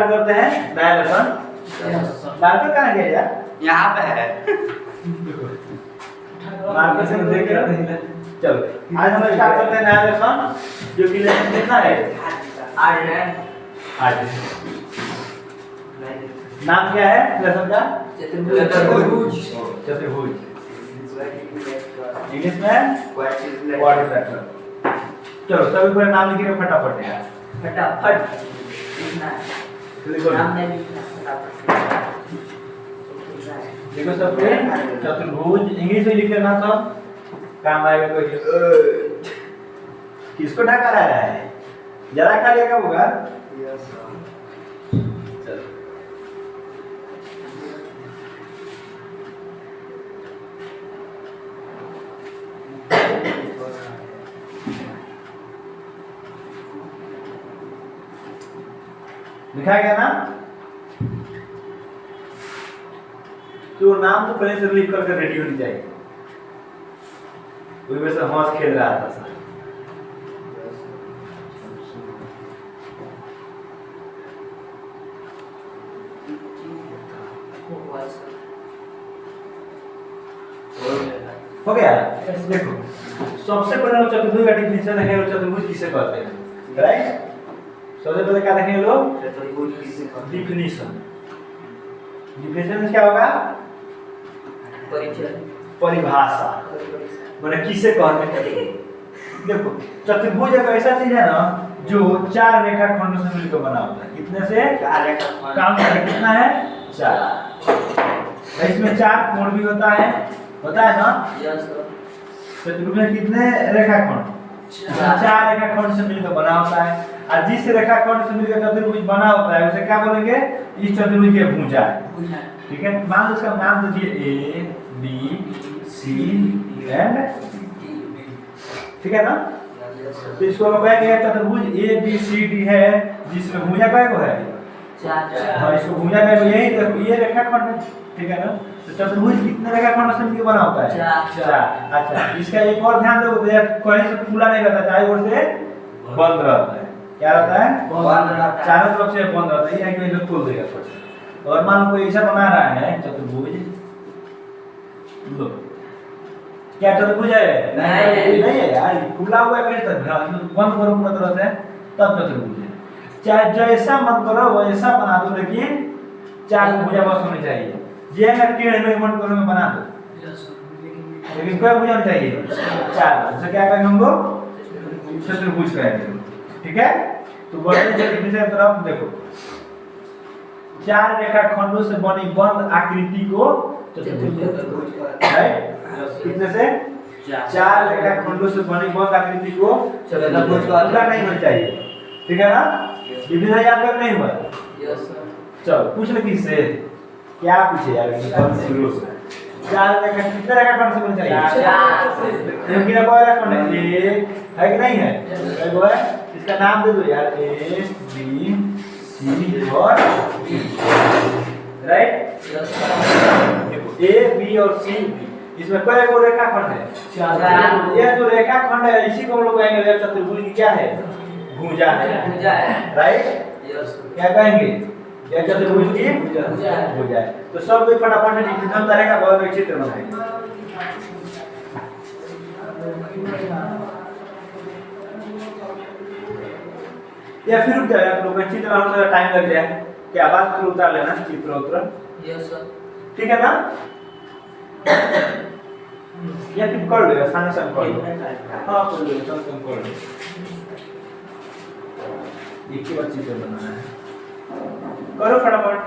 करते हैं नया लेसन। मार्कर कहाँ गया यार? यहाँ पे है। मार्कर से देख के चलो आज हम स्टार्ट करते हैं नया लेसन जो कि लेसन कितना है? 8 है। 8। नाम क्या है लेसन का? चतुर्भुज। चतुर्भुज। इंग्लिश में क्वाड्रिलेटरल। चलो सभी को नाम लिखिए फटाफट यार। फटाफट लिखना है। देखो नाम नहीं लिखना, फटाफट देखो सब पे चतुर्भुज इंग्लिश में लिख लेना सब काम आएगा। कोई किसको ढका रहा है? जरा खा लिया कब होगा? चलो लिखा गया ना? तो नाम तो पहले से लिख करके रेडी होनी चाहिए। कोई वैसे हंस खेल रहा था सर। हो गया? देखो सबसे पहले लोग चतुर्भुज का डिफिनेशन है। चतुर्भुज किसे कहते हैं? राइट। सबसे पहले क्या देखेंगे लोग? चतुर्भुज किसे कहते हैं? डिफिनेशन। डिफिनेशन क्या होगा? परिचय, परिभाषा। माने किसे कहते हैं? देखो चतुर्भुज एक ऐसा चीज है ना जो 4 रेखाखंड से मिलकर बना होता है। कितने से? 4 रेखाखंड। काम कितना है? 4। इसमें 4 कोण भी होता है ना? यस चतुर्भुज में कितने रेखाखंड? 4 रेखाखंड से मिलकर बना होता है। और जिस रेखाखंड से मिलकर चतुर्भुज बना होता है उसे क्या बोलेंगे? इस चतुर्भुज की भुजा। ठीक है, मान लो इसका नाम दीजिए ए बी सी एंड ठीक है ना? तो इसको हम कहेंगे चतुर्भुज ए बी सी डी है जिसमें भुजा कय को है? 4। हाँ, इसको भुजा का यही देखो ये रेखाखंड है। ठीक है ना? तो चतुर्भुज कितने रेखाखंड से मिलकर बना होता है? 4। अच्छा इसका एक और ध्यान दो, कहीं से खुला नहीं रहता, चाहे ओर से बंद रहता है। क्या रहता है? बंद रहता है। चारों तरफ से बंद रहता है। ये कि इधर खोल देगा थोड़ा सा। और मान लो कोई ऐसा बना रहा है चतुर्भुज, लो क्या चतुर्भुज है? नहीं है यार, खुला हुआ है कहीं तक बंद करो पूरा तरह से तब चतुर्भुज है। चाहे जैसा मन करो वैसा बना दो, लेकिन 4 भुजा बस होनी चाहिए। ये है टेढ़े में मन करो में बना दो, लेकिन क्या भुजा होनी चाहिए? 4। तो क्या करेंगे हम लोग? चतुर्भुज करेंगे। ठीक है, तो बढ़ते दूसरी तरफ देखो 4 रेखाखंडों से बनी बंद आकृति को चतुर्भुज है। कितने से? 4 रेखाखंडों से बनी बंद आकृति को चतुर्भुज पूरा नहीं होना चाहिए। ठीक है ना? डिवीजन याद कर नहीं हुआ? Yes sir. चलो पूछ ले किससे? क्या पूछे यार? शुरू से 4 रेखा कितने रेखाखंड से बनी चाहिए? 4 से। क्योंकि ना कोई रेखाखंड है कि नहीं है? एक है, इसका नाम दे दो यार, ए बी सी और डी। राइट? देखो ए बी और सी, इसमें कई गो रेखाखंड है? 4। ये जो रेखाखंड है इसी को हम लोग कहेंगे चतुर्भुज की क्या है? भुजा है। राइट? यस। क्या कहेंगे? यह चतुर्भुज की भुजा है। तो सब कोई फटाफट से डिफिनेशन तरह का बहुत चित्र बनाएंगे। या फिर रुक जाए आप लोग का चित्र बनाने में टाइम लग जाए, क्या बात फिर उतार लेना चित्र उतर। Yes sir. ठीक है ना? या फिर कर लो आसानी से कर लो। हाँ कर लो, चल तुम कर लो। एक ही बार चित्र बनाना है, करो फटाफट।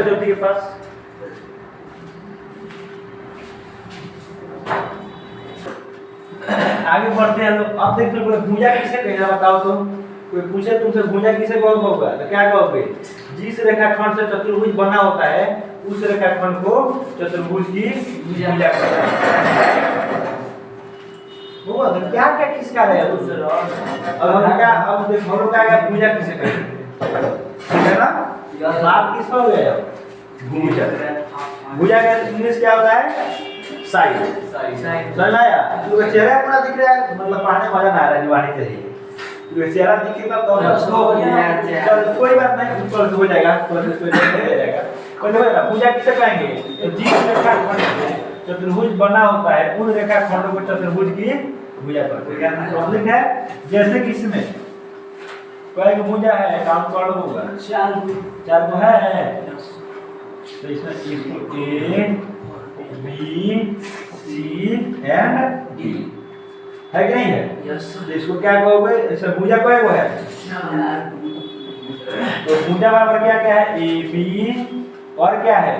ज्योति के पास आगे बढ़ते हैं लोग। अब देख लो भुजा किसे कहना बताओ तो। कोई पूछे तुमसे भुजा किसे कहोगे तो क्या कहोगे? जिस रेखाखंड से चतुर्भुज बना होता है उस रेखाखंड को चतुर्भुज की भुजा कहते हैं। वो क्या क्या किसका है? अब हम क्या, अब देखो हम लोग क्या भुजा किसे कहेंगे? ठीक है ना? बात किसका हो गया? भुजा। भुजा का इंग्लिश क्या होता है? साइड। साइड। समझ आया? तो चेहरा पूरा दिख रहा है, मतलब पढ़ने में मजा ना आ रहा है, जवानी चाहिए। तो चेहरा दिखेगा तो चल कोई बात नहीं, ऊपर से हो जाएगा, ऊपर से हो जाएगा। कोई ना पूजा किसे कहेंगे? तो जिस रेखा खंड में चतुर्भुज बना होता है उन रेखा खंडों को चतुर्भुज की भुजा कहते हैं। क्या प्रॉब्लम है? जैसे कि इसमें कई भुजा है, काउंट कर होगा 4 को है। तो इसमें A B C and D है कि नहीं है? तो इसको क्या कहोगे? इसे भुजा कहेगो है। तो भुजा बराबर क्या क्या है? A B और क्या है?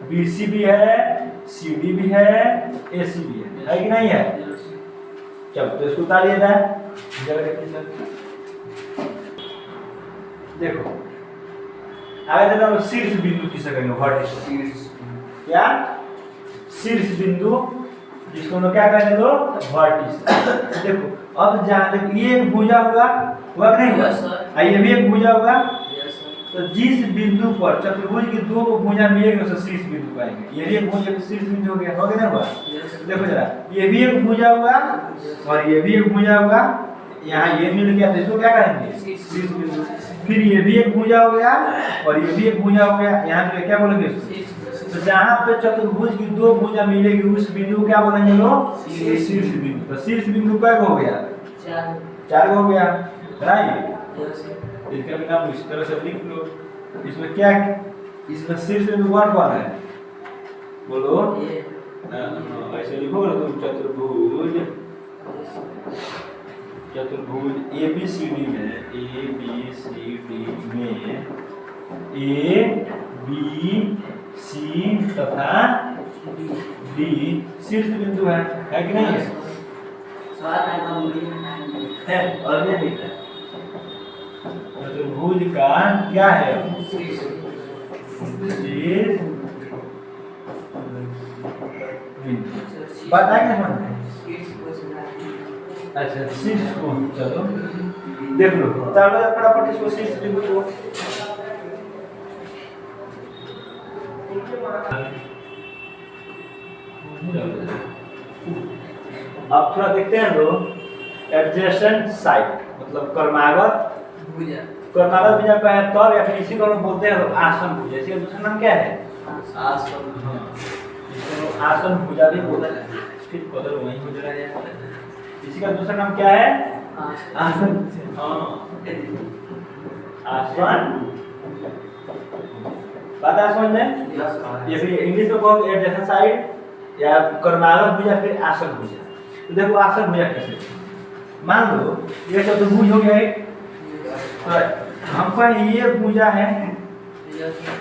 BC भी है, CD भी है, AC भी है कि नहीं है? चलो तो इसको उतार लिया जाए। देखो आगे चलो हम शीर्ष बिंदु किसे कहेंगे? वर्टिस। क्या? शीर्ष बिंदु जिसको हम क्या कहेंगे लोग? वर्टिस। देखो अब जहाँ देखो ये एक भुजा होगा कि नहीं हुआ? ये भी एक भुजा होगा। तो जिस बिंदु पर चतुर्भुज की दो भुजा मिलेगी उसे शीर्ष बिंदु कहेंगे। ये भी एक भुजा शीर्ष बिंदु हो गया, हो गया ना हुआ? देखो जरा ये भी एक भुजा होगा और ये भी एक भुजा होगा। यहाँ ये मिल गया तो इसको क्या कहेंगे? शीर्ष बिंदु। फिर ये भी एक भुजा हो गया और ये भी एक भुजा हो गया। यहाँ पे क्या बोलेंगे? तो जहाँ पे चतुर्भुज की दो भुजा मिलेगी उस बिंदु को क्या बोलेंगे लोग? शीर्ष बिंदु। तो शीर्ष बिंदु क्या हो गया? 4 हो गया, राइट? इसका भी नाम इस तरह से लिख लो। इसमें क्या? इसमें शीर्ष बिंदु कौन है? बोलो। ऐसे लिखो ना तुम। चतुर्भुज ABCD में ABCD में ABC तथा D शीर्ष बिंदु है कि नहीं है? और नहीं है? चतुर्भुज का क्या है? शीर्ष बिंदु। बता क्या समझ? अच्छा शीर्ष को चलो देख लो। चलो फटाफट इसको शीर्ष बिंदु को अब थोड़ा देखते हैं लोग एडजेसेंट साइड मतलब कर्मागत भुजा। कर्मागत भुजा का है तब या फिर इसी को हम बोलते हैं आसन भुजा। इसका दूसरा नाम क्या है? आसन। इसको आसन भुजा भी बोलते हैं। ठीक कदर वही हो रहा है। इसी का दूसरा नाम क्या है? आसन। आसन पता समझ में? ये फिर इंग्लिश में कहो एडजेसेंट साइड या कर्मागत भुजा फिर आसन भुजा। तो देखो आसन भुजा कैसे? मान लो ये चतुर्भुज हो गया एक, तो हमको ये भुजा है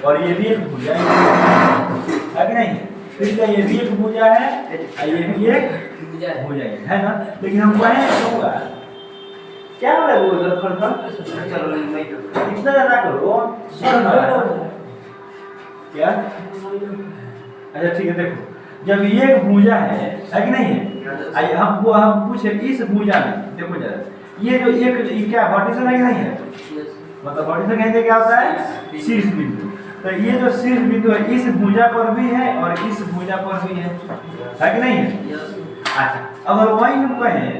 और ये भी एक भुजा है कि नहीं? फिर ये भी एक भुजा है और ये भी एक भुजा है ना? लेकिन हम होगा क्या हो रहा है? वो इधर इतना ज्यादा करो क्या? अच्छा ठीक है। देखो जब ये एक भुजा है कि नहीं है? हम पूछे इस भुजा में देखो जरा ये जो एक क्या वर्टिस है कि नहीं है? मतलब वर्टिस कहते क्या होता है? शीर्ष बिंदु। तो ये जो शीर्ष बिंदु है इस भुजा पर भी है और इस भुजा पर भी है कि नहीं है? अच्छा अगर वही हम कहें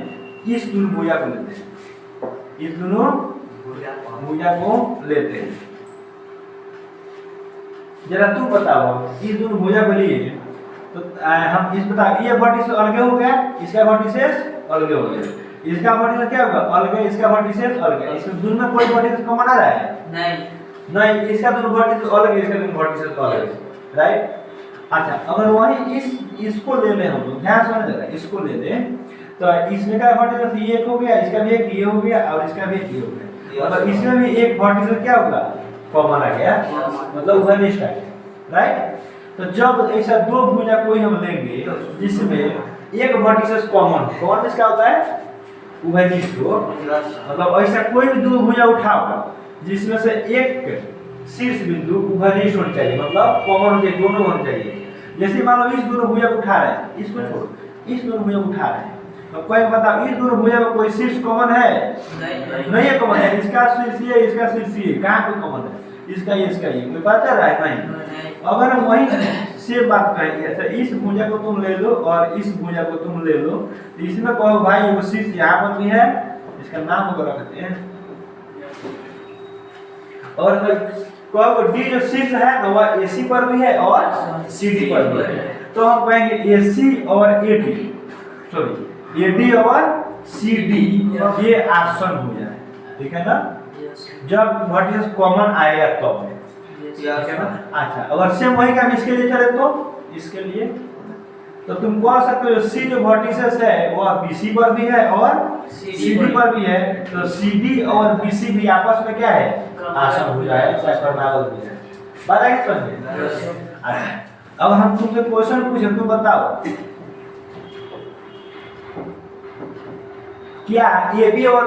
इस दोनों भुजा को लेते हैं, इस दोनों भुजा को लेते हैं। जरा तुम बताओ इस दोनों भुजा को लिए तो हम इस बताओ ये वर्टिस अलग हो गया, इसका वर्टिसेस अलग हो गया, इसका वर्टिसेस क्या होगा? अलग, इसका वर्टिसेस अलग है। इसमें दोनों में कोई वर्टिसेस कॉमन आ रहा है? नहीं, इसका दोनों वर्टिसेस अलग है, इसका दोनों वर्टिसेस अलग है, राइट? अच्छा अगर वही इसको ले लें हम लोग, ध्यान से जरा इसको ले लें तो इसमें का वर्टिसेस ये एक हो गया, इसका भी एक ये हो गया और इसका भी एक ये हो गया। मतलब इसमें भी एक वर्टिसेस क्या होगा? कॉमन आ गया, मतलब उभयनिष्ठ आ गया, राइट? तो जब ऐसा दो भुजा कोई हम लेंगे जिसमें एक वर्टिसेस कॉमन क्या होता है? उभयनिष्ठ हो। मतलब ऐसा कोई भी दो भुजा उठाओ जिसमें से एक शीर्ष बिंदु उभयनिष्ठ होना चाहिए, मतलब कॉमन होना चाहिए, दोनों होना चाहिए। जैसे मान लो इस दोनों भुजा को उठा रहे हैं, इसको छोड़ो, इस दोनों भुजा को उठा रहे हैं, तो कोई बताओ इस दोनों भुजा में कोई शीर्ष कॉमन है? नहीं है कॉमन है। इसका शीर्ष ये, इसका शीर्ष ये, कहाँ कोई कॉमन है? इसका ये, इसका ये, कोई पता चल रहा है? नहीं। अगर हम वही सेम बात कहेंगे। अच्छा इस भुजा को तुम ले लो और इस भुजा को तुम ले लो, तो इसमें कहो भाई वो शीर्ष यहाँ पर भी है, इसका नाम वगैरह रखते हैं, और कहो डी जो शीर्ष है ना वह AC पर भी है और CD पर भी है, तो हम कहेंगे AC और AD, सॉरी AD और CD ये आसन हो जाए, ठीक है ना। जब वर्टिसेस कॉमन आएगा तब ठीक है ना। अच्छा अगर सेम वही काम इसके लिए चले तो इसके लिए तो तुम कह सकते हो C जो वर्टिसेस है वह BC पर भी है और CD पर भी है, तो CD और BC भी आपस में क्या है आसन हो जाए, चाहे परमागत हो जाए। बात है कि समझे। अच्छा अब हम तुमसे क्वेश्चन पूछे, तुम बताओ क्या AB और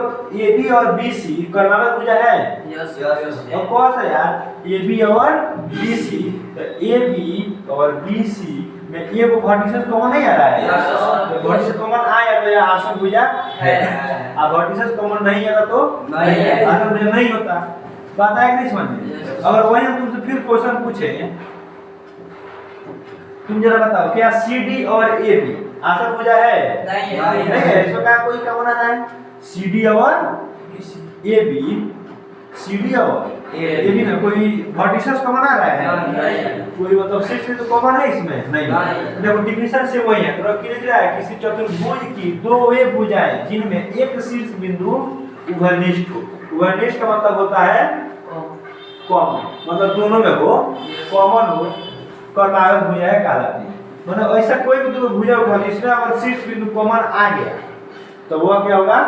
BC कर्मागत भुजा है? यस और कौन सा यार AB और BC, तो AB और BC में एक वर्टिसेस कॉमन नहीं आ रहा है, Yes. तो वर्टिसेस कॉमन आया तो यह आसन भुजा है। अब वर्टिसेस कॉमन नहीं आता तो नहीं है। आसन भुजा नहीं होता। बात है कि नहीं समझे। Yes. अगर वही हम तुमसे फिर क्वेश्चन पूछे, तुम जरा बताओ क्या CD और AB आसन भुजा है? नहीं है, इसमें क्या कोई कॉमन आता है? CD और AB, CD और AB में कोई वर्टिसेस कॉमन आ रहा है? नहीं। कोई मतलब शीर्ष में तो कॉमन है इसमें नहीं। नहीं। देखो डिफिनेशन से वही है, तो क्लियर क्या है, किसी चतुर्भुज की दो वे भुजाएं जिनमें एक शीर्ष बिंदु उभयनिष्ठ हो। उभयनिष्ठ का मतलब होता है कॉमन, मतलब दोनों में हो, कॉमन हो, कर्मागत भुजाएं कहलाती है। मतलब ऐसा कोई भी दो भुजा उठा जिसमें अगर शीर्ष बिंदु कॉमन आ गया तो वह क्या होगा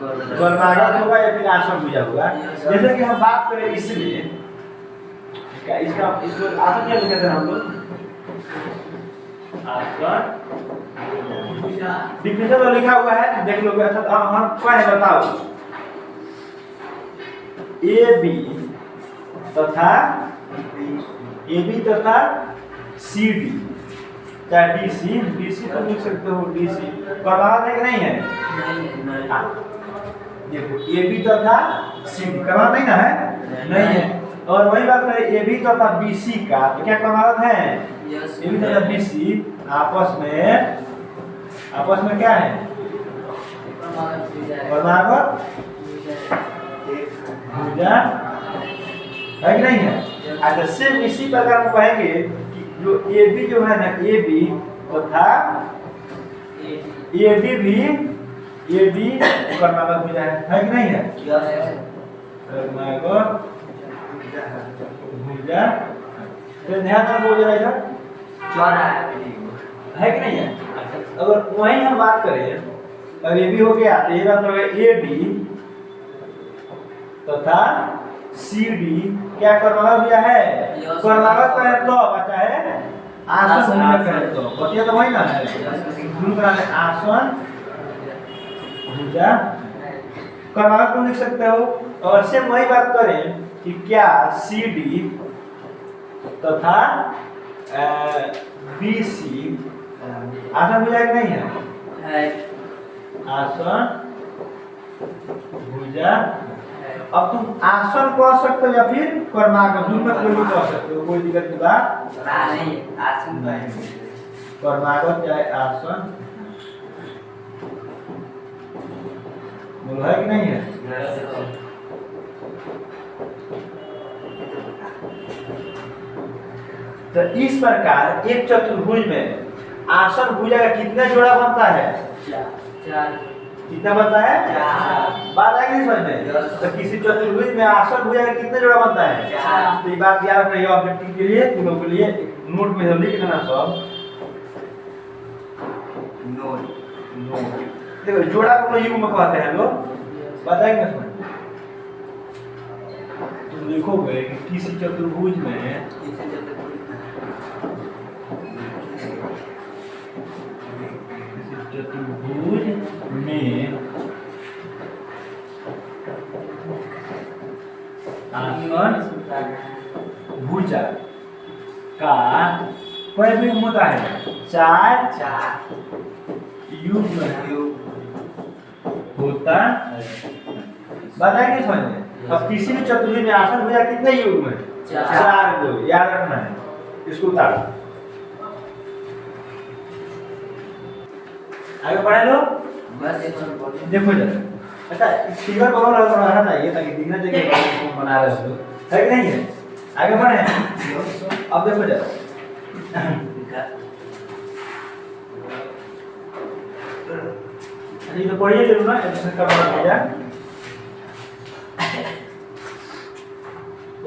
कर्मागत होगा या फिर आसन भुजा होगा। जैसे कि हम बात करें इसलिए क्या इसका इसको आसन क्या लिखते हैं हम लोग, आसन डिफिनेशन में लिखा हुआ है, देख लो। अच्छा हम क्या है बताओ, AB तथा CD चाहे BC तो लिख सकते हो, DC कर्मागत है कि नहीं है? देखो AB तथा CD कर्मागत नहीं ना है, नहीं है। और वही बात करें AB तथा BC का, तो क्या कर्मागत है? AB तथा BC आपस में क्या है कर्मागत भुजा है कि नहीं है। अच्छा सेम इसी प्रकार हम कहेंगे कि जो AB जो है ना AB तथा AD भी कर्मागत भुजा है कि नहीं है? कर्मागत भुजा तो ध्यान में बोल रहा है कि नहीं है। अगर वही हम बात करें, अगर AB हो गया तो ये बात हो गया AD तथा CD क्या कर्मागत भुजा है? Yes. कर्मागत का है तो बचा है आसन भुजा का है तो बतिया तो वही ना है। दूसरा में आसन भुजा कर्मागत को लिख सकते हो। और सेम वही बात करें कि क्या CD तथा BC आसन भुजा कि नहीं है? आसन भुजा। अब तुम आसन कह सकते हो या फिर कर्मागत, दोनों में कोई भी कह सकते हो, कोई दिक्कत की बात नहीं। कर्मागत चाहे आसन बोलो है कि नहीं है। तो इस प्रकार एक चतुर्भुज में आसन भुजा का कितना जोड़ा बनता है? कितना बनता है? बात है कि नहीं समझ में। तो किसी चतुर्भुज में आसन भुजा का कितना जोड़ा बनता है? तो ये बात याद रखिए ऑब्जेक्टिव के लिए, तुम लोगों के लिए नोट में लिख लेना सब। देखो जोड़ा को युग में कहते हैं लोग, बताएंगे समझ। तुम देखोगे कि किसी चतुर्भुज में आसन भुजा का कोई भी होता है, चार युग्म होता है। बताएंगे समझ में। अब किसी भी चतुर्भुज में आसन भुजा कितने युग्म है? 4 को याद रखना है, इसको उतारो। आगे बढ़े लो। बस ये तो बोलिए। देखो जरा, अच्छा फिगर बना रहना चाहिए ताकि दिखना चाहिए कि कौन बना रहे हो, है कि नहीं है? आगे बढ़े। अब देखो जरा, ये तो पढ़िए ले लो ना, एडिशन करना पड़ेगा।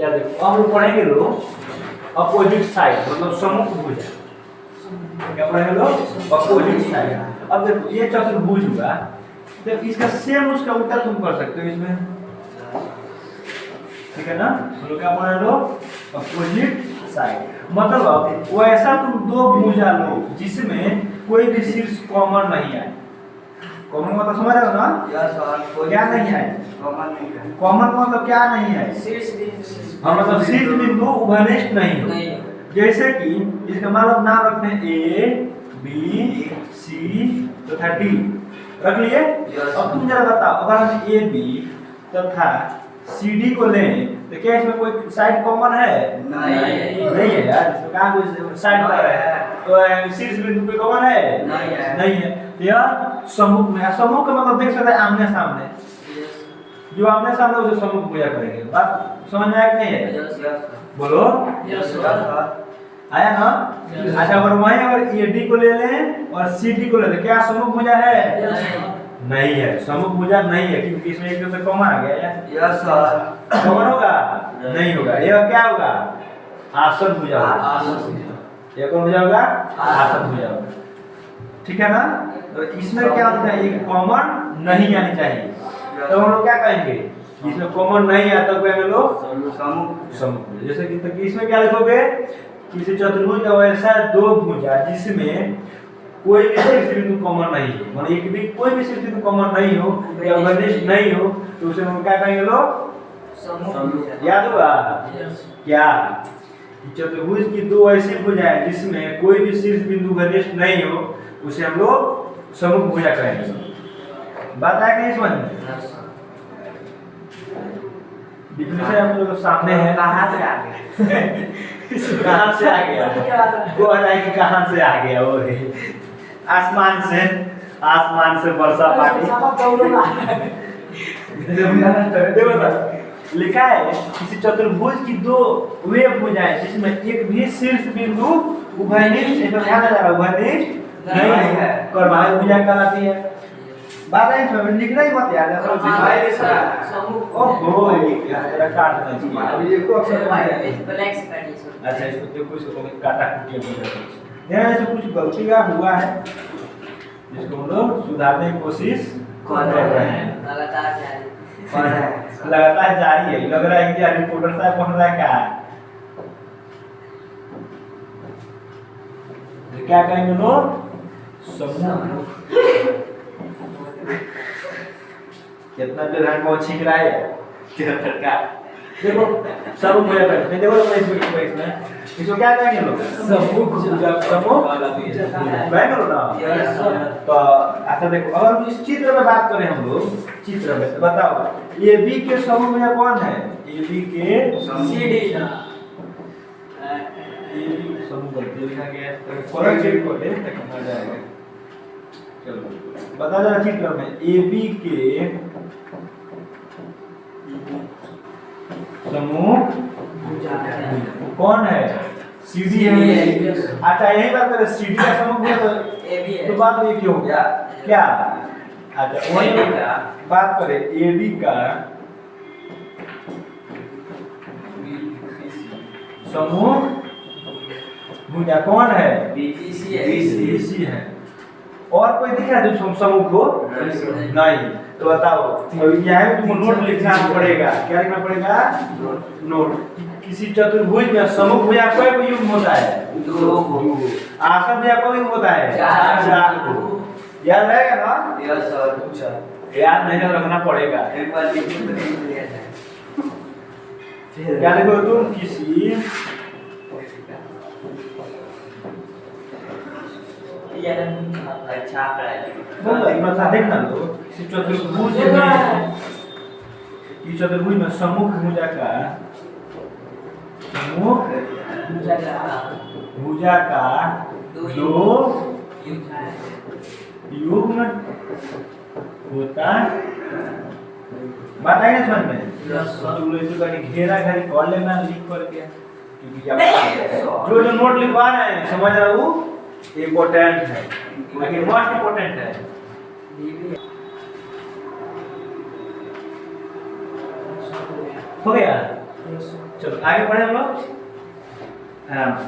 या देखो अब हम पढ़ेंगे लो अपोजिट साइड, मतलब सम्मुख भुजा। क्या पढ़ेंगे लो? Opposite side. अब देखो ये चतुर्भुज हुआ, तो इसका सेम उसका उल्टा तुम कर सकते हो इसमें, ठीक है ना? तो क्या पढ़े लो? Opposite side. मतलब वैसा तुम दो भुजा लो जिसमें कोई भी शीर्ष कॉमन नहीं है। कॉमन मतलब समझ रहे हो ना? Yes sir. क्या नहीं है? कॉमन नहीं है। कॉमन मतलब क्या नहीं है? शीर्ष बिंदु। हाँ, मतलब शीर्ष बिंदु उभयनिष्ठ नहीं हो। नहीं। जैसे कि इसका मतलब नाम रखते हैं ए बी सी तथा डी, रख लिए। अब तुम जरा बताओ, अगर हम ए बी तथा सी डी को लें तो क्या इसमें कोई साइड कॉमन है? नहीं है यार, इसमें कहाँ कोई साइड पर है? तो शीर्ष बिंदु पे कॉमन है? नहीं है। यह समूह में, समूह का मतलब देख सकते हैं आमने सामने, जो आमने सामने उसे समूह पूजा करेंगे। बात समझ में आया कि नहीं है? Yes yes. बोलो। Yes sir. आया ना? अच्छा, अगर वहीं अगर ए डी को ले लें और सी डी को ले लें, क्या समूह पूजा है? नहीं है, समूह पूजा नहीं है, क्योंकि इसमें एक तो कॉमन आ गया यार। Yes sir. कॉमन होगा? नहीं होगा। यह क्या होगा? आसन पूजा होगा। यह कौन पूजा होगा? आसन पूजा होगा। ठीक है ना? तो इसमें क्या होना चाहिए? कॉमन नहीं आनी चाहिए। तो हम लोग क्या कहेंगे? इसमें कॉमन नहीं आता तो कहेंगे लोग समूह। जैसे कि इसमें क्या लिखोगे? किसी चतुर्भुज का वैसा दो भुजा जिसमें कोई भी शीर्ष बिंदु कॉमन नहीं हो, मतलब एक भी कोई भी शीर्ष बिंदु कॉमन नहीं हो या उभयनिष्ठ नहीं हो, तो उसे हम क्या कहेंगे लोग? समूह। याद होगा यस। क्या? चतुर्भुज की दो ऐसी भुजाएं जिसमें कोई भी शीर्ष बिंदु उभयनिष्ठ नहीं हो, उसे हम लोग समूह भुजा कहेंगे। बात आया कि नहीं समझ में? डिफिनेशन हम लोग सामने है। कहाँ से आ गया? कहाँ से आ गया? वो है कि कहाँ से आ गया? वो है आसमान से, आसमान से वर्षा पानी। देखो सर, लिखा है किसी चतुर्भुज की दो वे भुजाएं जिसमें एक भी शीर्ष बिंदु उभयनिष्ठ, इसमें ध्यान रखना, उभयनिष्ठ नहीं है, कर्मायु भुजा कहलाती है। बात है, इसमें लिखना ही मत यार। समूह। ओहो, तेरा काटना चाहिए। अभी देखो अक्षर ब्लैक से काटिए सर। अच्छा, इसको देखो, इसको काटा कुटिया बोलते हैं। यहाँ से कुछ गलती का हुआ है जिसको हम लोग सुधारने की कोशिश कर रहे हैं। लगातार जारी। लगातार जारी है। लग रहा है कि रिपोर्टर साहब बन रहा है क्या? क्या कहेंगे लोग? समूह। कितना देर है वो छींक रहा है का? देखो समूह पूजा करते हैं। देखो इसमें इसको क्या कहेंगे लोग? समूह। जब समूह बैठ करो ना। तो अच्छा देखो, अगर हम इस चित्र में बात करें, हम लोग चित्र में, तो बताओ ए बी के समूह में कौन है? ए बी के सी डी। समूह गलती लिखा गया है, तो थोड़ा चेक कर ले तक समझ जाएगा। चलो बता जरा चित्र में ए बी के समूह कौन है? सी डी है। अच्छा, यही बात करें, सी डी का समूह है तो बात ये क्यों हो गया? क्या? अच्छा, वही बात करें ए बी का समूह भुजा कौन है? बीसी है। और कोई दिख रहा है जो समूह को? नहीं। तो बताओ, तो यहाँ में तुमको नोट लिखना पड़ेगा। क्या लिखना पड़ेगा? नोट। किसी चतुर्भुज में समूह भुजा कोई को युग्म होता है? दो। आसन भुजा कोई युग्म होता है? चार को। याद रहेगा ना? Yes sir. याद नहीं रखना पड़ेगा। एक बार लिख लिया है। क्या लिखो तुम? किसी अच्छा देखना लो चतुर्भुज में, इस चतुर्भुज में सम्मुख भुजा का दो युग्म होता बात आई ना समझ में? Yes, sir. तुम लोग इसको कहीं घेरा घरी कर लेना लिख करके, क्योंकि जब जो जो नोट लिखवा रहे हैं समझ रहे हो इम्पोर्टेंट है, लेकिन मोस्ट इम्पोर्टेंट है। हो गया? चलो आगे बढ़े हम लोग आराम से।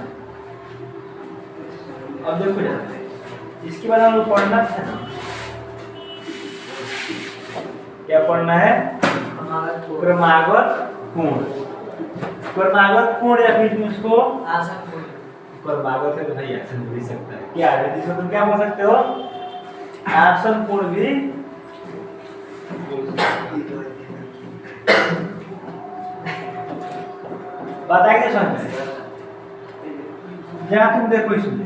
अब देखो जरा इसके बाद हम लोग पढ़ना है ना, क्या पढ़ना है? क्रमागत कोण। क्रमागत कोण या फिर तुम इसको क्रमागत है तो भाई आसन बोल ही सकता है। क्या है जिसको तुम क्या बोल सकते हो? आसन कोण भी बताएंगे समझ में? जहाँ तुम देखो इसमें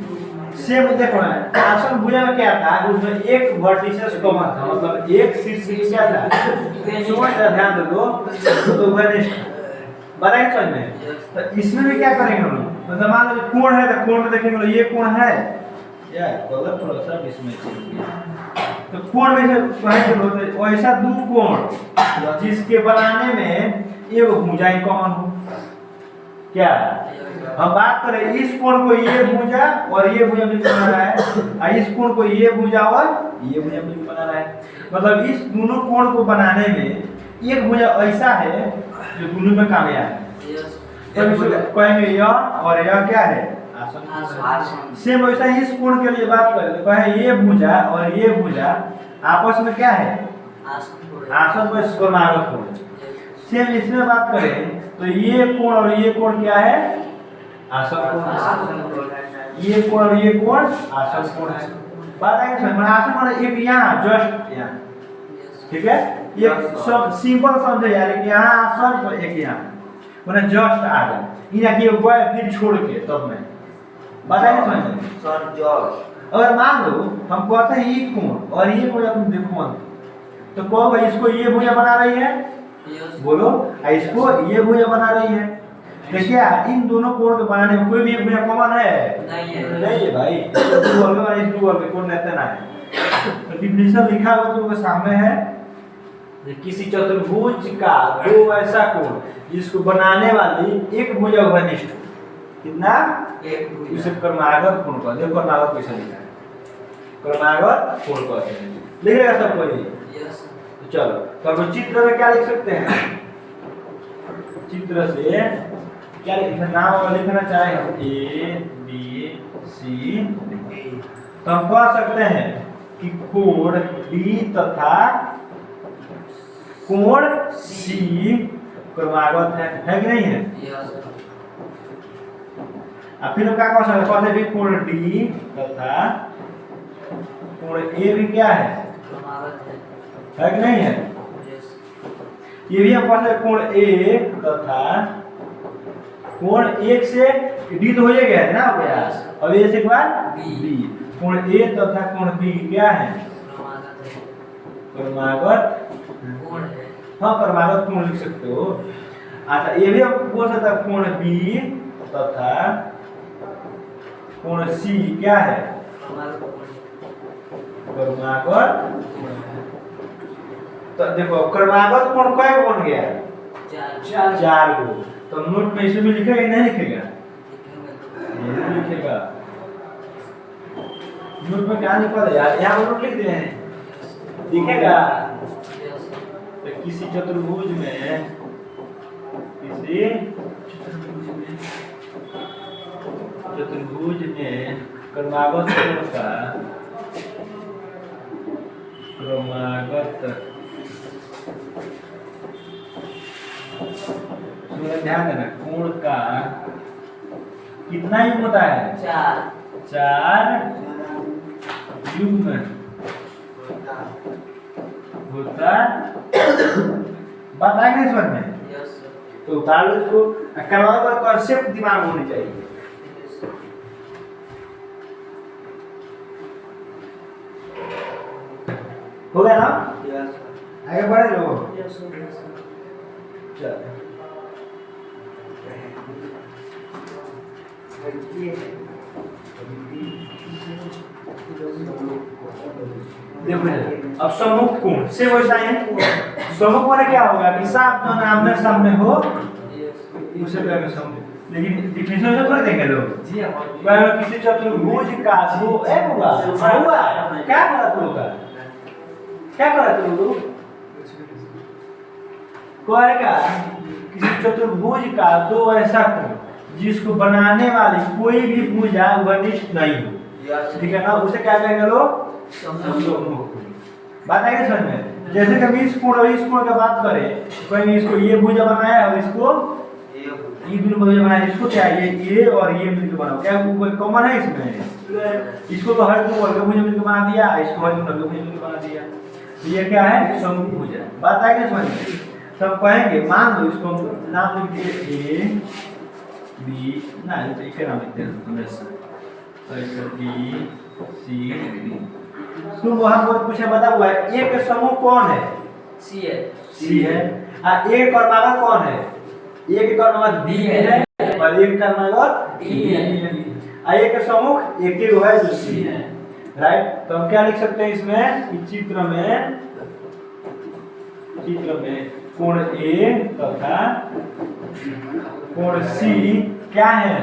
सेम देखो ना, आसन भुजा में क्या था? उसमें एक वर्टिसेस कॉमन था, मतलब एक शीर्ष क्या था? समझ ध्यान दे दो तो घनिष्ठ बताएंगे समझ में? तो इसमें भी क्या करेंगे हम लोग? मतलब मान लो कोण है तो कोण में देखेंगे ये कोण है या कलर थोड़ा सा इसमें तो कोण में से कहेंगे लोग ऐसा दो कोण जिसके बनाने में एक भुजा कॉमन हो। क्या हम बात करें इस कोण को ये भुजा और ये भुजा मिलकर बना रहा है, और इस कोण को ये भुजा और ये भुजा मिलकर बना रहा है, मतलब इस दोनों कोण को बनाने में एक भुजा ऐसा है जो दोनों में कामयाब है। तो कहेंगे यह और यह क्या है? आसन। सेम वैसा इस कोण के लिए बात करें तो कहें ये भुजा और ये भुजा आपस में क्या है? आसन को क्रमागत कोण। सेम इसमें बात करें तो ये कोण और ये कोण क्या है? आसन कोण। ये कोण और ये कोण आसन कोण है। बात है समझ में? आसन कोण एक यहाँ जस्ट यहाँ, ठीक है? ये सब सिंपल समझे यार कि यहाँ आसन तो एक यहाँ मैंने जस्ट आ गया इन्हें कि वो फिर छोड़ के तब मैं बताइए समझ में? सर जस्ट अगर मान लो हम कहते हैं ये कोण और ये भुजा तुम देखो मत तो कहो भाई इसको ये भुजा बना रही है, बोलो इसको ये भुजा बना रही है, तो क्या इन दोनों कोण को बनाने में कोई भी एक भुजा कॉमन है? नहीं है भाई। दो वर्ग और इस दो वर्ग कोण रहते ना है। तो डिफिनेशन लिखा हुआ तुम्हारे सामने है, किसी चतुर्भुज का दो ऐसा कोण जिसको बनाने वाली एक भुजा घनिष्ठ कितना? एक भुजा। उसे क्रमागत कोण कहते हैं। क्रमागत कैसे लिखा है? क्रमागत कोण कहते हैं। लिख रहेगा सब कोई? तो चलो तो चित्र में क्या लिख सकते हैं? चित्र से क्या लिखना? नाम लिखना चाहे हम ए बी सी, तो हम कह सकते हैं कि कोण बी तथा कोण सी क्रमागत है कि नहीं है? अब फिर हम क्या कह सकते हैं? पहले भी कोण डी तथा कोण ए भी क्या है कि नहीं है? ये भी हम कह सकते कोण ए तथा कोण एक से डी तो हो गया है ना भैया? अब ए से बाद बी, कोण ए तथा कोण बी क्या है? क्रमागत कोण है। हाँ क्रमागत कोण लिख सकते हो। अच्छा ये भी हम बोल सकते हैं कोण बी तथा कोण सी क्या है? क्रमागत। तो देखो क्रमागत कोण कय बन गया? चार गो। तो नोट में इसे भी लिखेगा नहीं लिखेगा? नहीं लिखेगा। नोट में क्या लिखा है यार? यहाँ नोट लिख दिए हैं, दिखेगा? तो किसी चतुर्भुज में क्रमागत कोण का ध्यान देना कोण का कितना युग्म होता है? चार युग्म होता। बात आएगी समझ में? तो उतार लो इसको। क्रमागत का कॉन्सेप्ट दिमाग में होनी चाहिए। हो गया ना? आगे बढ़े लोग। चलो देखो अब सम्मुख कोण से वैसा है। सम्मुख माने क्या होगा कि साफ जो आमने सामने हो उसे कहेंगे सम्मुख। लेकिन डिफिनेशन से थोड़ी देंगे लोग जी हाँ अगर किसी चतुर्भुज का दो होगा हुआ क्या करा तू लोग क्या करा तू लोग कहेगा किसी चतुर्भुज का दो ऐसा कोण जिसको बनाने वाली कोई भी भुजा वनिष्ठ नहीं हो, ठीक है ना, उसे क्या कहेंगे लोग सम्मुख। बात है समझ में। जैसे कभी इस कोण और इस कोण का बात करें कहेंगे इसको ये भुजा बनाया और इसको ये भी भुजा बनाया, इसको क्या ये और ये मिलकर बनाओ, क्या कोई कॉमन है इसमें? इसको तो हर दो वर्ग भुजा मिलकर बना दिया, इसको हर दो वर्ग भुजा मिलकर बना दिया, तो ये क्या है सम्मुख भुजा। बात है समझ में। सब कहेंगे मान लो इसको नाम लिख दिए ए बी ना एक नाम लिखते हैं हमेशा ऐसे बी सी डी। तुम वहां पर पूछे बता हुआ है एक समूह कौन है? सी है एक कर्मागत कौन है? एक कर्मागत बी है और एक कर्मागत डी है। एक समूह एक ही है जो सी है, राइट। तो हम क्या लिख सकते हैं इसमें इस चित्र में कोण ए तथा कोण सी क्या है?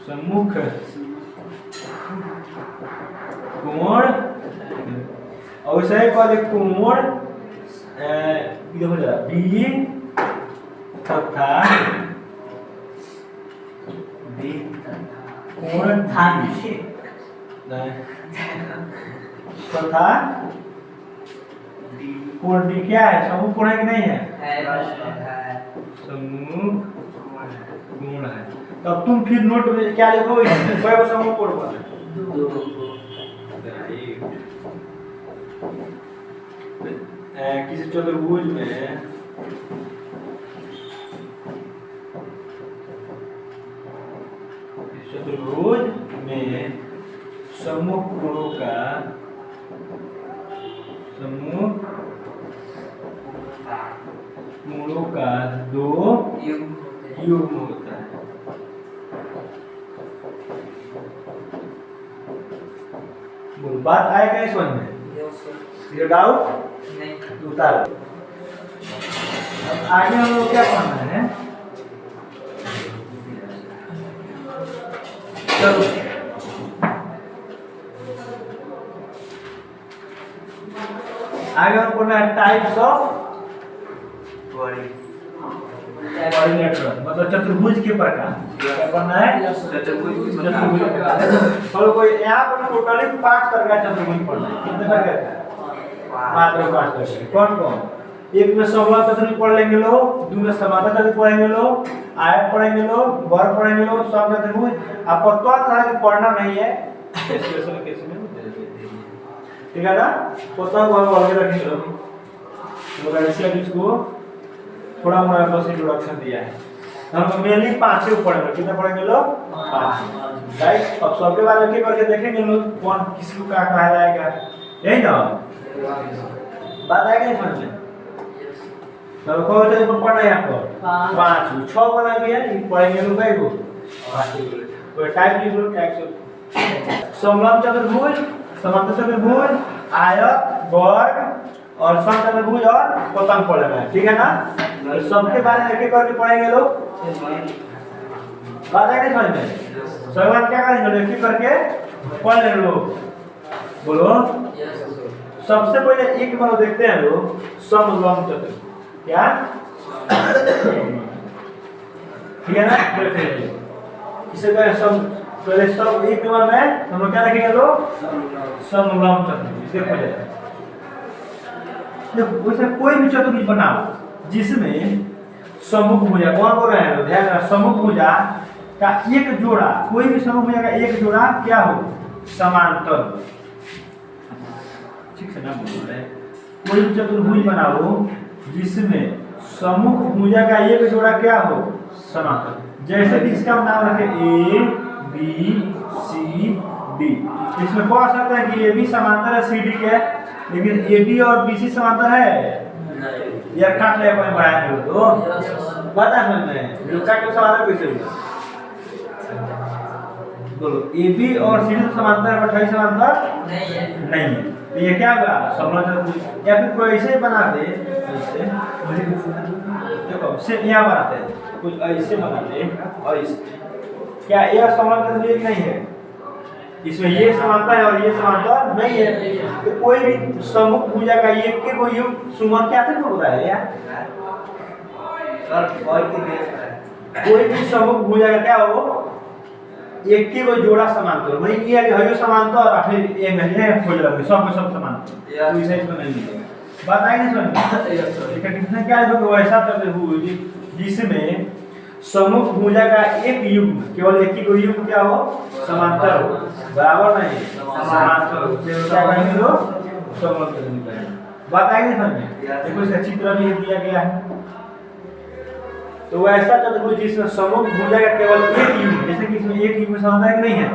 सम्मुख कोण और उसे कहते कोण देखो जरा बी तथा कोण तथा कोण डी क्या है? सम्मुख कोण है कि नहीं है? सम्मुख कोण है। तब तुम फिर नोट में क्या लिखोगे? कोई वो सम्मुख कोण बना किसी चतुर्भुज में सम्मुख कोणों का दो युग्म होता है। बोलो बात आएगा नहीं समझ में? ये डाउट नहीं उतारो। अब आगे हम लोग क्या पढ़ना है? चलो आगे हम पढ़ना है टाइप्स ऑफ कोऑर्डिनेटर, मतलब चतुर्भुज के प्रकार। क्या पढ़ना है? चतुर्भुज के प्रकार। चलो कोई यहाँ पर टोटली 5 प्रकार चतुर्भुज पढ़ना है। कितने प्रकार का? मात्र 5 प्रकार। कौन कौन? एक में समलंब चतुर्भुज पढ़ लेंगे लोग, दो में समांतर चतुर्भुज पढ़ेंगे लोग, आयत पढ़ेंगे लोग, वर्ग पढ़ेंगे लोग, सम चतुर्भुज। आपको तो पढ़ना नहीं है स्पेशल केस में, ठीक है ना? कोता को हम अलग रखेंगे लोग इसलिए इसको थोड़ा मोड़ा बस इंट्रोडक्शन दिया है। हम मेनली 5 से ऊपर पढ़ेंगे। कितना पढ़ेंगे लोग? 5, राइट। अब सबके बारे में करके देखेंगे लोग कौन किसको क्या कहा जाएगा, यही ना बात आएगा नहीं समझ में? तो कौन सा पढ़ना है आपको? 5 6 बना दिया ये पढ़ेंगे लोग भाई को। तो टाइप लिख लो टाइप समलंब चतुर्भुज, समांतर चतुर्भुज, आयत, वर्ग और सम चतुर्भुज और कोतन पढ़ना है, ठीक है ना? तो सबके बारे में एक-एक करके पढ़ेंगे लोग। बात है समझ में? सब बात क्या करेंगे लोग एक-एक करके पढ़ लेंगे लोग। बोलो सबसे पहले एक बार देखते हैं लोग समलंब चतुर्भुज क्या, ठीक है ना? इसे कहें सम पहले सब एक बार में हम लोग क्या रखेंगे लोग समलंब चतुर्भुज। देखो वैसे कोई भी चतुर्भुज बनाओ जिसमें सम्मुख भुजा कौन बोल रहे हैं लोग ध्यान रखना, सम्मुख भुजा का एक जोड़ा, कोई भी सम्मुख भुजा का एक जोड़ा क्या हो? समांतर। ठीक से ना बोल रहे, कोई भी चतुर्भुज बनाओ जिसमें सम्मुख भुजा का एक जोड़ा क्या हो? समांतर। जैसे कि इसका नाम रखे ए बी सी डी। इसमें कह सकते हैं कि ए बी समांतर है सी डी के, लेकिन ए बी और बी सी समांतर है यार। काट ले कोई बढ़ा दो तो बता समझ में जो काट के समांतर कैसे होगा? बोलो AB और CD तो समांतर है, बट समांतर नहीं है। नहीं है। तो ये क्या हुआ समलंब चतुर्भुज। या फिर कोई ऐसे बना दे, ऐसे देखो से यहाँ बनाते हैं, कुछ ऐसे बना दे और ऐसे, क्या यह समलंब चतुर्भुज नहीं है? इसमें ये समांतर है और ये समांतर नहीं है। तो कोई भी सम्मुख भुजा का ये के कोई युग सुमन क्या थे बोल रहा है यार? सर कोई भी सम्मुख भुजा का क्या हो, एक के कोई जोड़ा समांतर नहीं किया कि हयो समांतर और फिर ये नहीं है खोज रहा है सब समांतर, तो इसे इसमें नहीं मिलेगा। बात आई नहीं समझ में? कितना क्या है तो ऐसा चतुर्भुज जिसमें सम्मुख भुजा का एक युग्म, केवल एक ही कोई युग्म क्या हो समांतर हो, बराबर नहीं समांतर हो, तो क्या कहेंगे लोग समलंब चतुर्भुज। बात आई नहीं समझ में? देखो इसका चित्र भी दिया गया है। तो वैसा चतुर्भुज जिसमें सम्मुख भुजा का केवल एक युग्म, जैसे कि इसमें एक युग्म समांतर नहीं है,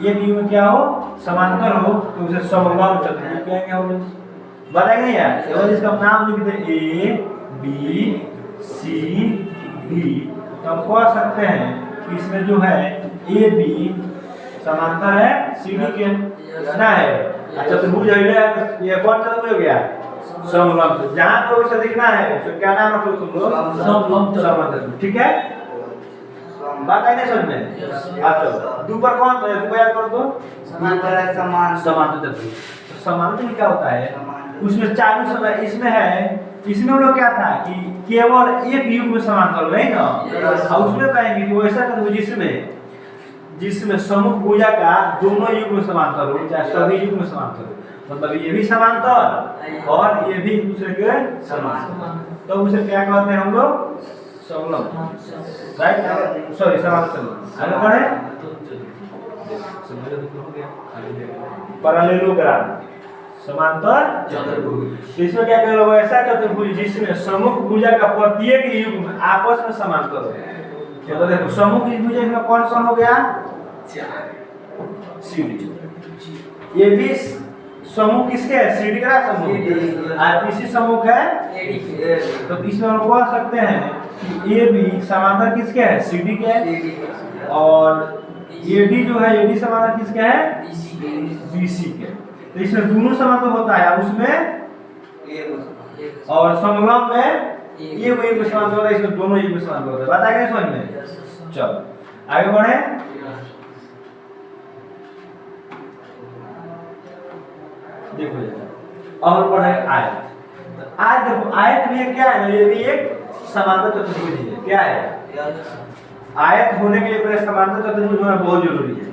एक युग्म क्या हो समांतर हो, तो उसे समलंब चतुर्भुज कहेंगे हम लोग। बताएंगे नहीं यार? केवल इसका नाम लिख दे A B C D, तो हम कह सकते हैं कि इसमें जो है A B समांतर है C D के ना है। अच्छा चतुर्भुज है तो ये कौन चतुर्भुज हो गया? समलंब। जहां तो इसे दिखना है तो क्या नाम रखो तुम लोग? समलंब चतुर्भुज। ठीक है, बात आई नहीं समझ में? अच्छा दो पर कौन है, दो याद कर दो। समांतर है समान समांतर चतुर्भुज। तो समांतर क्या होता है? उसमें चारों समय इसमें है, इसमें हम लोग क्या था कि केवल एक युग्म समांतर है ना, और उसमें कहेंगे कि वैसा चतुर्भुज जिसमें सम्मुख भुजा का दोनों युग्म समांतर हो, चाहे सभी युग्म समांतर हो, मतलब ये भी समांतर और ये भी एक दूसरे के समांतर, तो उसे क्या कहते हैं हम लोग? समलंब, राइट? सॉरी समांतर। आगे बढ़े, पैरेललोग्राम समांतर चतुर्भुज। इसमें क्या कहेंगे लोग? ऐसा चतुर्भुज जिसमें सम्मुख भुजा का प्रत्येक युग्म आपस में समांतर हो। तो देखो सम्मुख भुजा में कौन कौन हो गया? CD। ये भी समूह किसके है? CD का समूह। और इसी समूह है AD। तो इसमें हम कह सकते हैं कि AB समांतर किसके है? CD के है, और AD जो है AD समांतर किसके है? BC के। तो इसमें दोनों समांतर होता है, उसमें और समलंब में ये वही समांतर होता है, इसमें दोनों युग्म समांतर होता है। बताएंगे समझ में? चलो आगे बढ़े। देखो जरा और पढ़े आयत। आज देखो आयत भी क्या है ना, ये भी एक समांतर चतुर्भुज है। क्या है? आयत होने के लिए पहले समांतर चतुर्भुज होना बहुत जरूरी है।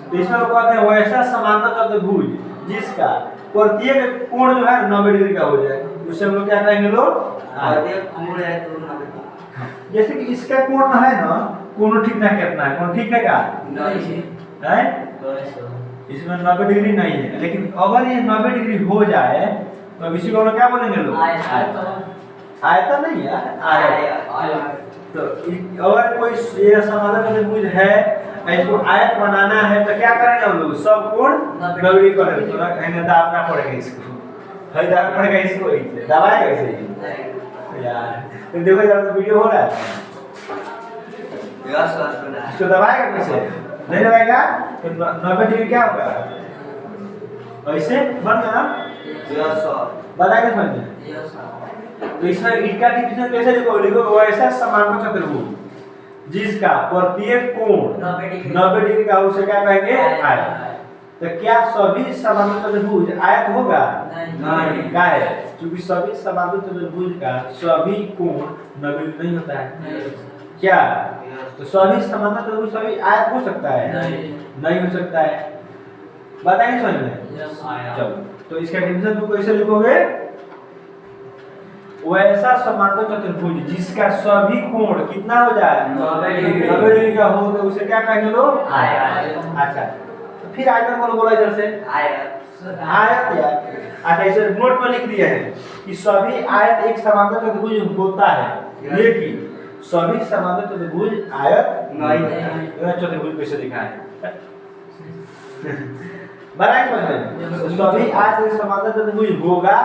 तो इसमें लोग कहते हैं वैसा समांतर चतुर्भुज जिसका प्रत्येक कोण जो है 90 डिग्री का हो जाए, उससे हम लोग क्या कहेंगे लोग? कोण है तो 90। जैसे कि इसका कोण है ना, कोण ठीक ना कितना है? कोण ठीक है क्या? नहीं है, इसमें 90 डिग्री नहीं है, लेकिन अगर ये 90 डिग्री हो जाए तो इसी को हम लोग क्या बोलेंगे लोग? आयतन नहीं है, आयत। तो अगर कोई ये समांतर चतुर्भुज है, इसको आयत बनाना है तो क्या करेंगे हम लोग? सब कोण 90 डिग्री करेंगे। तो कहने दाबना पड़ेगा इसको, है दाबना पड़ेगा इसको, इसे दबाएगा कैसे यार? तो देखो जरा तो वीडियो हो रहा है, इसको दबाएगा कैसे? नहीं दबाएगा तो 90 डिग्री क्या होगा? ऐसे बन गया ना, बताएगा समझ में? तो इसमें इसका डिफिनेशन कैसे लिखो? लिखो वैसा समांतर चतुर्भुज जिसका प्रत्येक कोण 90 डिग्री का, उसे क्या कहेंगे? आयत। तो क्या सभी समांतर चतुर्भुज आयत होगा? नहीं। क्या है? क्योंकि सभी समांतर चतुर्भुज का सभी कोण 90 डिग्री नहीं होता है। क्या? तो सभी समांतर चतुर्भुज सभी आयत हो सकता है? नहीं हो सकता है। बताइए समझ में? चलो तो इसका डिफिनेशन तुम कैसे लिखोगे? वैसा समांतर चतुर्भुज जिसका सभी कोण कितना हो जाए? 90 डिग्री का हो, तो उसे क्या कहेंगे लोग? आयत। अच्छा तो फिर आयतन बोला इधर से आयत यार। अच्छा इसे नोट में लिख दिया है कि सभी आयत एक समांतर चतुर्भुज होता है, लेकिन सभी समांतर चतुर्भुज आयत नहीं है। चतुर्भुज कैसे लिखा है? बनाए समझ में? सभी आयत एक समांतर चतुर्भुज होगा,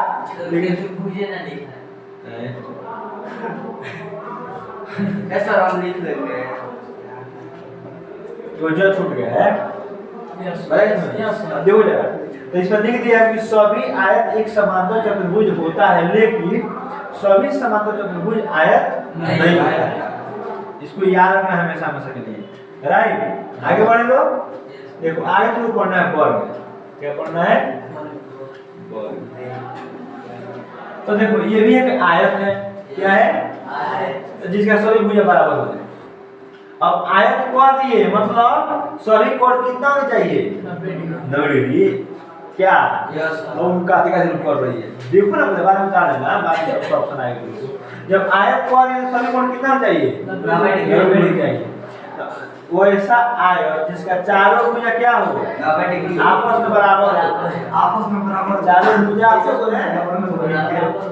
लेकिन चतुर्भुज ना लिखा है। ऐसा हम लिख लेंगे। वो जो छूट गया है अब देखो जरा, तो इसमें लिख दिया है कि सभी आयत एक समांतर चतुर्भुज होता है, लेकिन सभी समांतर चतुर्भुज आयत नहीं होता है। इसको याद रखना हमेशा हमेशा के लिए, राइट। आगे बढ़े लोग, देखो आगे तो पढ़ना है वर्ग। क्या पढ़ना है? वर्ग। तो देखो ये भी एक आयत है। क्या है? आयत, जिसका सभी भुजा बराबर होते हैं। अब आयत कोण दिए, मतलब सभी कोण कितना होना चाहिए? 90 डिग्री। क्या? और उनका अधिकार जरूर कर रही है, देखो ना, बाद में बता देना, बाद में ऑप्शन आएगा। जब आयत कोण है सभी कोण कितना होना चाहिए? 90 डिग्री चाहिए। वैसा आयत जिसका चारों भुजा क्या हो? 90 डिग्री आपस में बराबर हो। आपस में बराबर चारों भुजा आपस में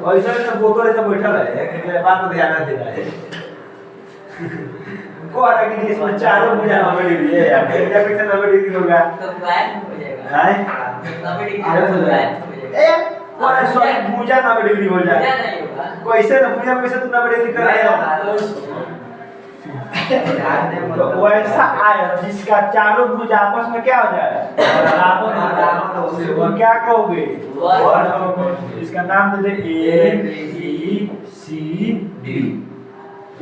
वैसा तो फोटो ऐसा बैठा है कि बात को ध्यान न देना है। को आ कि इसमें चारों भुजा 90 डिग्री है यार, क्या कितना 90 डिग्री होगा? तो गायब हो जाएगा। हां 90 डिग्री गायब हो जाएगा। ए और सॉरी भुजा 90 डिग्री हो जाए। क्या नहीं होगा? कैसे ना भुजा कैसे तू 90 डिग्री कर रहा है? तो वैसा आयत जिसका चारों भुजा आपस में क्या हो जाए? बराबर हो जाए। और क्या कहोगे? वर्ग। इसका नाम दे दे ए बी सी डी।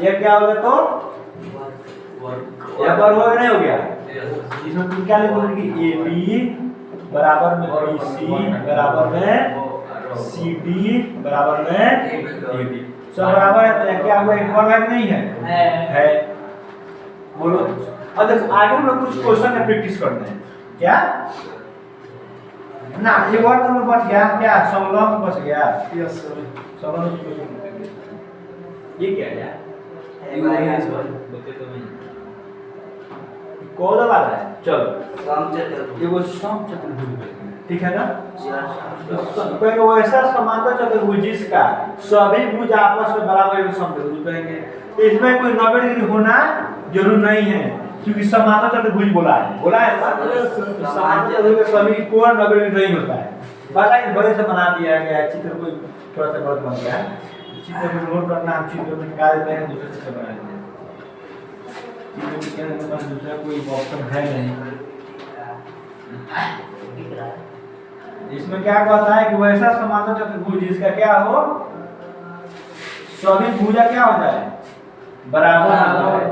ये क्या होगा तो? वर्ग। एक बार वर्ग नहीं हो गया? इसमें तुम क्या लिखोगे कि ए बी बराबर में बी सी बराबर में सी डी बराबर में ए बी, सब बराबर है। तो क्या हुआ? एक वर्ग नहीं है? है। बोलो। अब देखो आगे हम लोग कुछ क्वेश्चन में प्रैक्टिस करते हैं। क्या ना ये वर्ड में बच गया क्या? संलग्न बच गया। यस सर, संलग्न क्वेश्चन। ये क्या है यार? बच्चे तो नहीं कौन वाला है? चलो समचतुर्भुज, ये वो समचतुर्भुज, ठीक है ना? कोई वैसा समांतर चतुर्भुज जिसका सभी भुज आपस में बराबर एक समचतुर्भुज कहेंगे। इसमें कोई 90 डिग्री होना जरूर नहीं है, क्योंकि समांतर चतुर्भुज बोला है ना? समांतर चतुर्भुज का सभी कोण 90 डिग्री नहीं होता है। बताइए बड़े से बना दिया गया है, चित्र कोई थोड़ा सा गलत बन गया है। चित्र को नोट करना, हम चित्र में निकाल देते हैं, दूसरे से बना देते हैं। चित्र के पास दूसरा कोई ऑप्शन है नहीं। इसमें क्या कहता है कि वैसा समांतर चतुर्भुज जिसका क्या हो, सभी भुजा क्या हो जाए? बराबर हो जाए।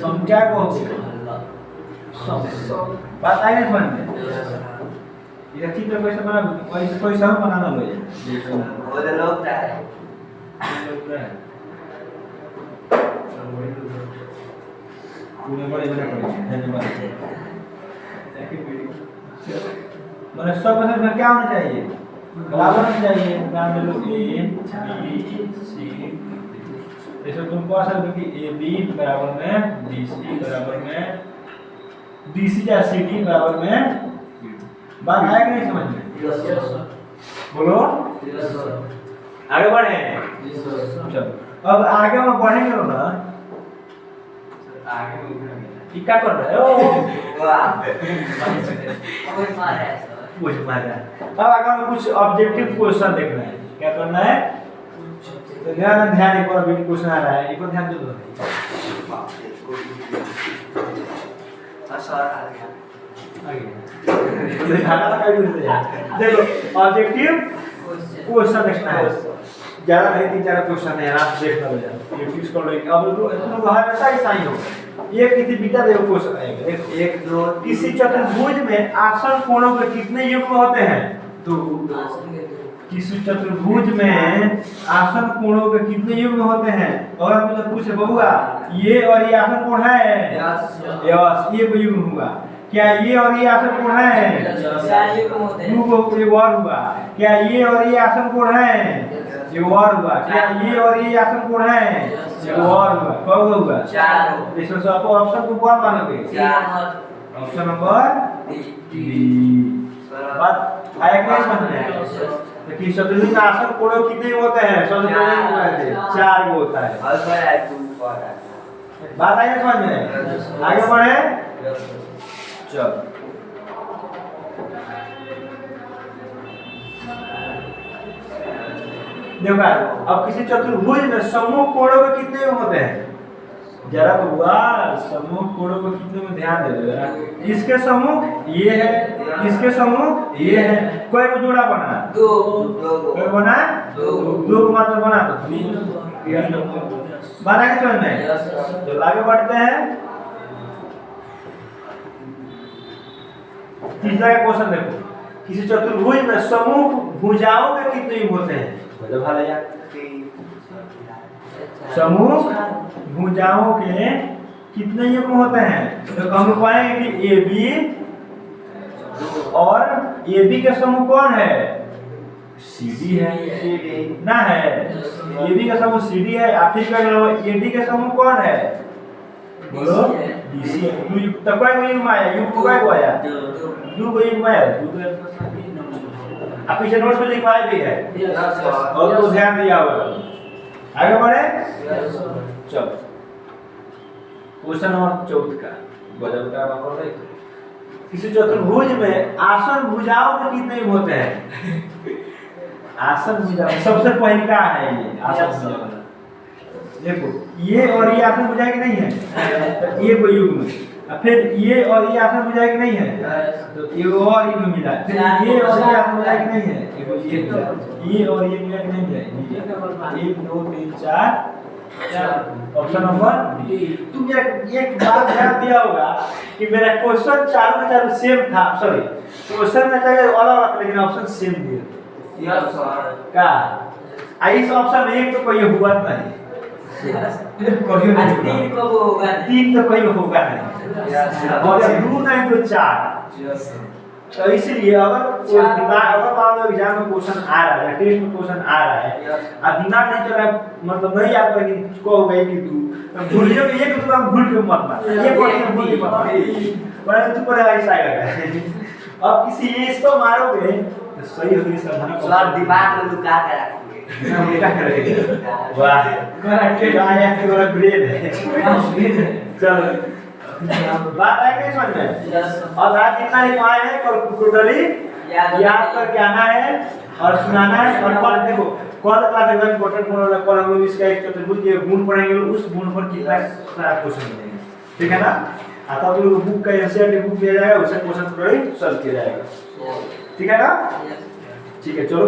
सम क्या को बात आई नहीं समझ में? ये चित्र कैसे बना? कैसे हम बनाना लो वो लोग है पूरे बड़े बड़े धन्यवाद। मैंने सब में क्या होना चाहिए? बराबर होना चाहिए। नाम ले लो ए बी सी। जैसे तुम कह सकते हो कि ए बी बराबर में बी सी बराबर में डी सी या सी डी बराबर में। बात आया कि नहीं समझ में? Yes sir. बोलो। Yes sir. आगे बढ़े। चलो अब आगे हम बढ़ेंगे ना। आगे ये क्या कर रहे हो? वाह कोई मार है सर, कुछ मारा। अब आगे हम कुछ ऑब्जेक्टिव क्वेश्चन देखना है। क्या करना है? तो ध्यान एक और भी क्वेश्चन आ रहा है, एक और ध्यान दो। सर आ गया देखो ऑब्जेक्टिव क्वेश्चन देखना है। ज्यादा नहीं, 3-4 क्वेश्चन है, आप देख लो यार, ये फिक्स कर लो। अब तुम हमेशा ही सही हो। ये किसी बीटा देखो क्वेश्चन आएगा। देखो 1 2 किसी चतुर्भुज में आसन कोणों के कितने युग्म होते हैं? 2। किसी चतुर्भुज में आसन कोणों के कितने युग्म होते हैं? और हम जब पूछे बहुआ ये और ये आसन कोण है? यस, ये कोई युग्म हुआ। क्या ये और ये आसन कोण है? चार युग्म होते हैं। ये और हुआ। क्या ये और ये आसन कोण है? ये और हुआ। क्या ये और ये आसन कोण है? ये और हुआ। कब हुआ? 4। इसमें से आप ऑप्शन को कौन मानोगे? 4 ऑप्शन नंबर डी। बात आया क्या समझ में? तो कि चतुर्भुज में आसन कोण कितने होते हैं? चतुर्भुज 4 होता है। अल्फा है 2 पर है। बात आई समझ में? आगे बढ़े। चल देखो अब किसी चतुर्भुज में समूह कोणों के कितने होते हैं? जरा बबुआ समूह कोड़ों को कितने में ध्यान दे दो जरा। इसके समूह ये है, इसके समूह ये है। कोई को जोड़ा बना? दो कोई बना? दो को मात्र बना तो बना के समझ में। तो आगे बढ़ते हैं। तीसरा का क्वेश्चन देखो, किसी चतुर्भुज में समूह भुजाओं के कितने युग होते हैं? मतलब भाला यार समूह भुजाओं के कितने युग्म होते हैं? तो हम पाएंगे कि ए बी और ए बी के समूह कौन है? सी डी है ना है। ए बी का समूह सी डी है। आप फिर कर लो ए डी के समूह कौन है? बोलो डी सी है। तो कोई को युग्म आया, युग्म को को आया दो को युग्म आया। आप पीछे नोट्स में लिखवाए भी है और तो ध्यान दिया होगा। आगे बढ़े। चलो क्वेश्चन नंबर 14 का बदल का पकड़ रहे। किसी चतुर्भुज में आसन भुजाओं के कितने युग होते हैं? आसन भुजाओं सबसे पहले का है ये आसन भुजाओं। देखो ये और ये आसन भुजा के नहीं है तो ये को युग में, फिर ये और ये आसन भुजा के नहीं है तो ये और ये मिला, फिर ये और ये आसन भुजा के नहीं है ये और ये मिला के नहीं है। 1 2 3 4 ऑप्शन नंबर डी। तुम एक बात ध्यान दिया होगा कि मेरा क्वेश्चन चारों का चारों सेम था। सॉरी क्वेश्चन में चाहे अलग अलग लेकिन ऑप्शन सेम दिए। यस सर का इस ऑप्शन में एक तो कोई हुआ नहीं, कोई नहीं तीन को होगा, तीन तो कोई होगा नहीं और दो नहीं तो 4। तो इसलिए अगर मान लो एग्जाम में क्वेश्चन आ रहा है, टेस्ट में क्वेश्चन आ रहा है और दिमाग नहीं चल रहा मतलब नहीं याद कर कि को गई कि तू भूल जाओ ये तो तुम भूल के मत मार ये क्वेश्चन भूल के मत मार पर तू पर ऐसा आएगा। अब किसी इसको मारोगे तो सही होगी समाधान सर दिमाग में लुका के रखोगे क्या करेंगे। वाह करेक्ट आया कि मेरा ब्रेन है। चलो बात आई नहीं समझ में। और आज जितना ही पाए हैं टोटली याद करके आना है और सुनाना है। और कल देखो कल क्लास एकदम इंपॉर्टेंट होने वाला। कल हम लोग इसका एक चतुर्भुज के गुण पढ़ेंगे, उस गुण पर कितना सारा क्वेश्चन मिलेंगे, ठीक है ना। आता आप लोग बुक का एनसीईआरटी बुक दिया जाएगा, उससे क्वेश्चन थोड़ा ही सॉल्व किया जाएगा, ठीक है ना। ठीक है चलो।